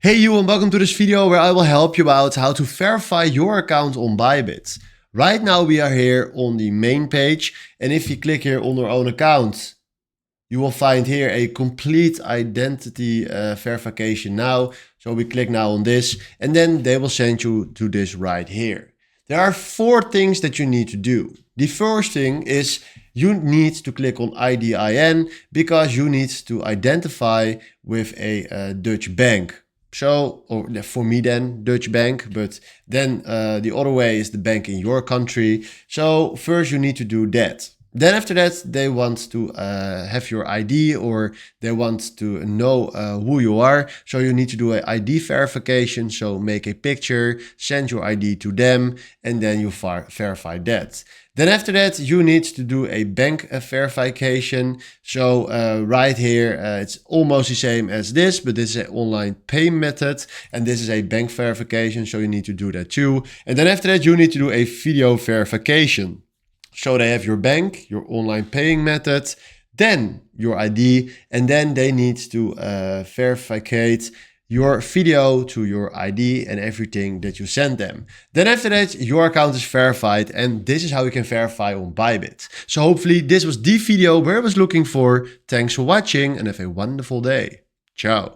Hey you, and welcome to this video where I will help you out how to verify your account on ByBit. Right now we are here on the main page, and if you click here on our own account, you will find here a complete identity verification now. So we click now on this, and then they will send you to this right here. There are 4 things that you need to do. The first thing is you need to click on IDIN because you need to identify with a Dutch bank. So, or for me then, Dutch bank, but then the other way is the bank in your country. So first you need to do that. Then after that, they want to have your ID, or they want to know who you are. So you need to do an ID verification. So make a picture, send your ID to them, and then you verify that. Then after that, you need to do a bank verification. So right here, it's almost the same as this, but this is an online pay method, and this is a bank verification. So you need to do that too. And then after that, you need to do a video verification. So they have your bank, your online paying method, then your ID, and then they need to verify your video to your ID and everything that you send them. Then after that, your account is verified, and this is how you can verify on ByBit. So hopefully this was the video where I was looking for. Thanks for watching and have a wonderful day. Ciao.